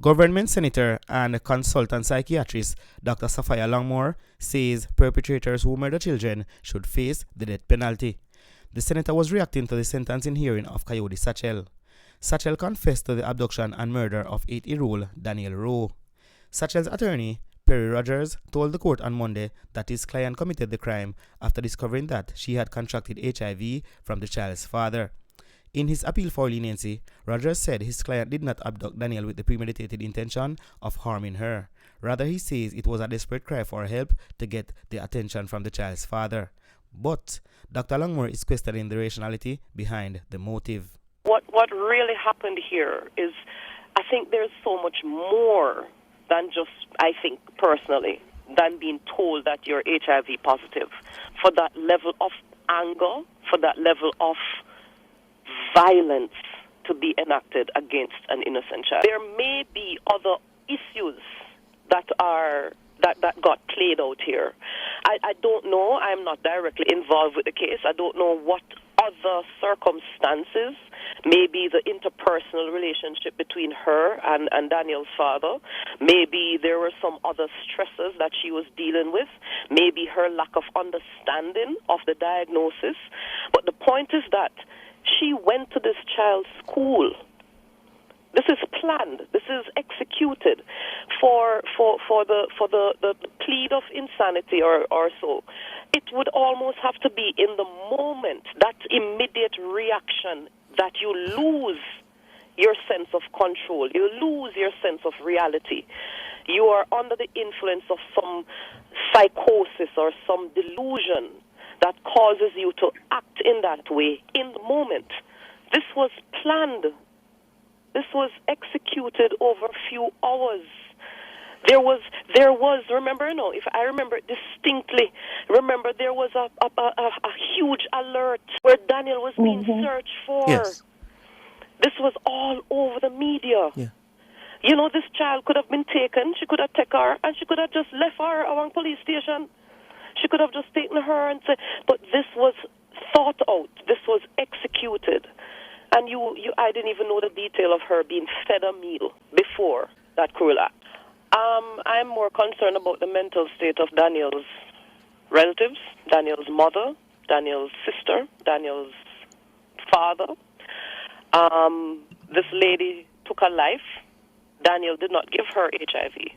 Government Senator and consultant psychiatrist Dr. Sophia Longmore says perpetrators who murder children should face the death penalty. The senator was reacting to the sentencing hearing of Kayodi Stachell. Stachell confessed to the abduction and murder of 8-year-old Danielle Rowe. Stachell's attorney, Perry Rogers, told the court on Monday that his client committed the crime after discovering that she had contracted HIV from the child's father. In his appeal for leniency, Rogers said his client did not abduct Danielle with the premeditated intention of harming her. Rather, he says it was a desperate cry for help to get the attention from the child's father. But Dr. Longmore is questioning the rationality behind the motive. What really happened here is, I think there's so much more than just, I think personally, than being told that you're HIV positive. For that level of anger, for that level of violence to be enacted against an innocent child. There may be other issues that got played out here. I don't know. I'm not directly involved with the case. I don't know what other circumstances, maybe the interpersonal relationship between her and Daniel's father. Maybe there were some other stresses that she was dealing with. Maybe her lack of understanding of the diagnosis. But the point is that she went to this child's school. This is planned. This is executed for the plea of insanity or so. It would almost have to be in the moment, that immediate reaction, that you lose your sense of control. You lose your sense of reality. You are under the influence of some psychosis or some delusion that causes you to act in that way in the moment. This was planned. This was executed over a few hours. There was, remember, no, if I remember distinctly, remember there was a huge alert where Daniel was being searched for. Yes. This was all over the media. Yeah. You know, this child could have been taken. She could have taken her, and she could have just left her around police station. She could have just taken her and said, but this was thought out. This was executed. And I didn't even know the detail of her being fed a meal before that cruel act. I'm more concerned about the mental state of Daniel's relatives, Daniel's mother, Daniel's sister, Daniel's father. This lady took her life. Daniel did not give her HIV.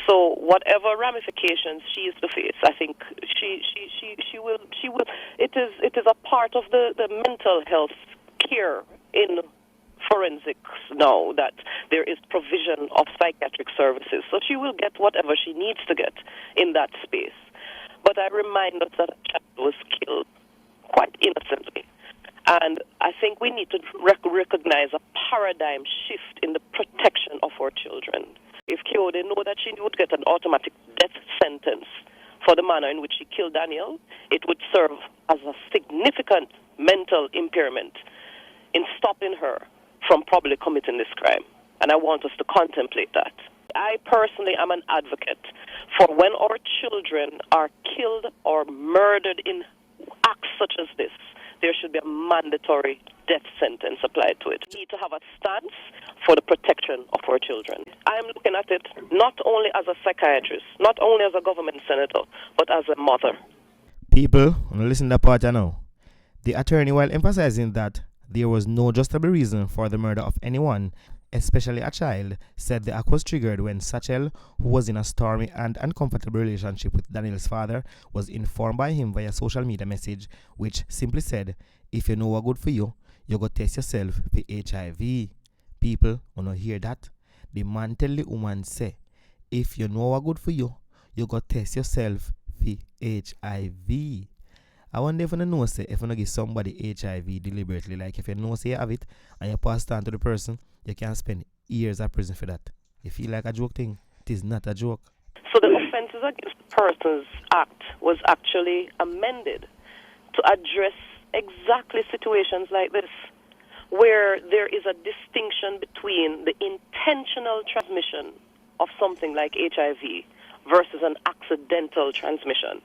So whatever ramifications she is to face, I think she will. It is a part of the mental health care in forensics now that there is provision of psychiatric services. So she will get whatever she needs to get in that space. But I remind us that a child was killed quite innocently. And I think we need to recognize a paradigm shift in the protection of our children. If Kayodi knew that she would get an automatic death sentence for the manner in which she killed Daniel, it would serve as a significant mental impairment in stopping her from probably committing this crime. And I want us to contemplate that. I personally am an advocate for when our children are killed or murdered in acts such as this, there should be a mandatory death sentence applied to it. We need to have a stance for the protection of our children. I am looking at it not only as a psychiatrist, not only as a government senator, but as a mother. People, listen to that part now. The attorney, while emphasizing that there was no justifiable reason for the murder of anyone, especially a child, said the act was triggered when Stachell, who was in a stormy and uncomfortable relationship with Daniel's father, was informed by him via social media message, which simply said, if you know what good for you, you go test yourself for HIV. People, wanna hear that? The man tell the woman say, if you know what good for you, you go test yourself for HIV. I wonder if you know say if you give somebody HIV deliberately, like if you know say you have it and you pass it on to the person, you can spend years in prison for that. You feel like a joke thing? It is not a joke. So the Offences Against Persons Act was actually amended to address exactly situations like this, where there is a distinction between the intentional transmission of something like HIV versus an accidental transmission.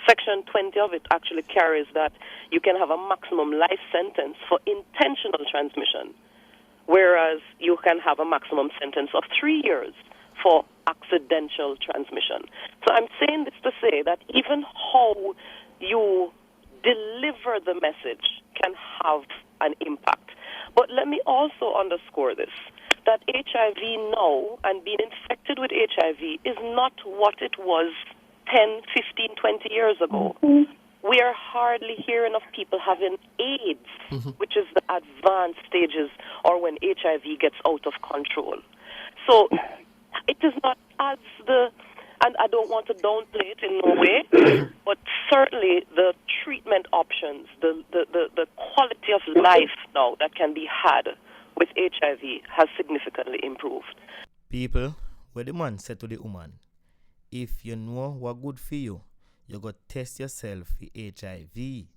Section 20 of it actually carries that you can have a maximum life sentence for intentional transmission whereas you can have a maximum sentence of 3 years for accidental transmission. So I'm saying this to say that even how you deliver the message can have an impact. But let me also underscore this, that HIV now and being infected with HIV is not what it was 10, 15, 20 years ago. We are hardly hearing of people having AIDS, which is the advanced stages or when HIV gets out of control. So it is not as and I don't want to downplay it in no way, but certainly the treatment options, the quality of life now that can be had with HIV has significantly improved. People, what the man said to the woman, if you know what good for you, you go test yourself for HIV. Me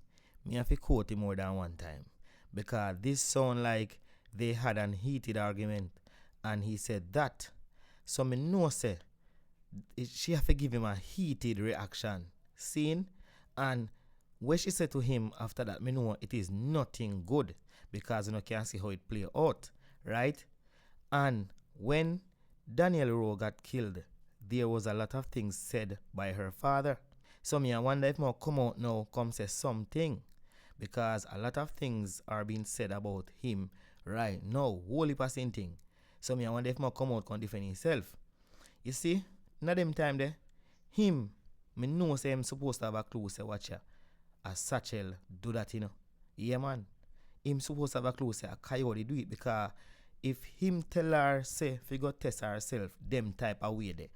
have to quote him more than one time, because this sound like they had an heated argument, and he said that. So me know say she have to give him a heated reaction. Seen? And what she said to him after that, me know it is nothing good, because you can see how it play out, right? And when Danielle Rowe got killed, there was a lot of things said by her father. So me I wonder if more come out now, come say something, because a lot of things are being said about him right now, whole heap of thing. So me I wonder if more come out can defend himself. You see, in them time there, him, me know say him supposed to have a clue say watch ya, a Stachell do that, you know. Yeah man, him supposed to have a clue say a Kayodi do it, because if him tell her say if go test herself, them type of way there,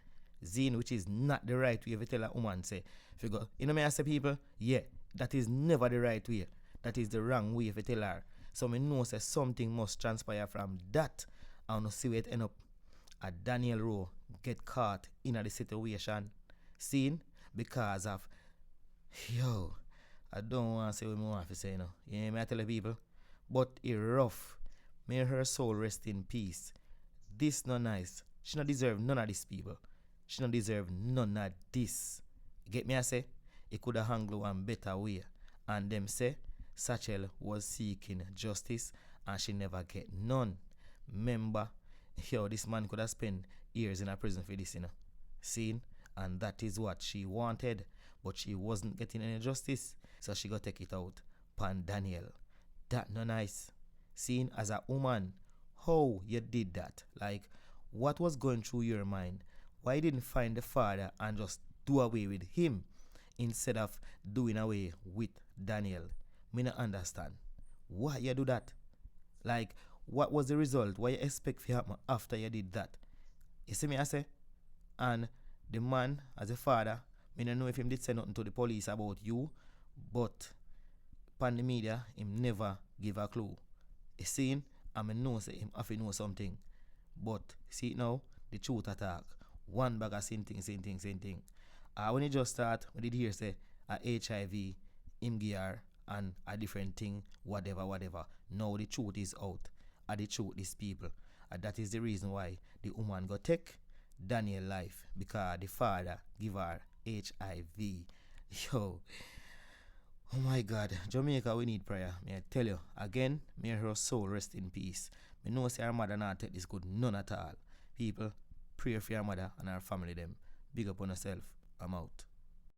Zine, which is not the right way if you tell a woman say if you go, you know me I say people, yeah, that is never the right way. That is the wrong way if you tell her. So me know say something must transpire from that, and see where it end up. A Danielle Rowe get caught in a situation, seen, because of, yo, I don't want to say what I want to say, you know. You know me I tell the people, but it rough. May her soul rest in peace. This not nice. She not deserve none of these people. She not deserve none of this. You get me I say? It could have handled one better way. And them say, Stachell was seeking justice and she never get none. Remember, yo, this man could have spent years in a prison for this, you know. Seen? And that is what she wanted. But she wasn't getting any justice. So she got take it out. Pan Danielle. That not nice. Seen? As a woman, how you did that? Like, what was going through your mind? Why you didn't find the father and just do away with him instead of doing away with Danielle? Me not understand. Why you do that? Like, what was the result? What you expect to happen after you did that? You see me I say? And the man, as a father, me don't know if him did say nothing to the police about you, but pan the media, him never give a clue. You see him? I know say him have to know something. But see it now, the truth attack. One bag of same thing. When you just start, when did hear say a HIV, him gear, and a different thing, whatever. Now the truth is out. And the truth is people. And that is the reason why the woman got take Daniel's life, because the father give her HIV. Yo. Oh my God. Jamaica, we need prayer. May I tell you, again, may her soul rest in peace. Me know say her mother not take this good, none at all. People, pray for your mother and her family them. Big up on yourself. I'm out.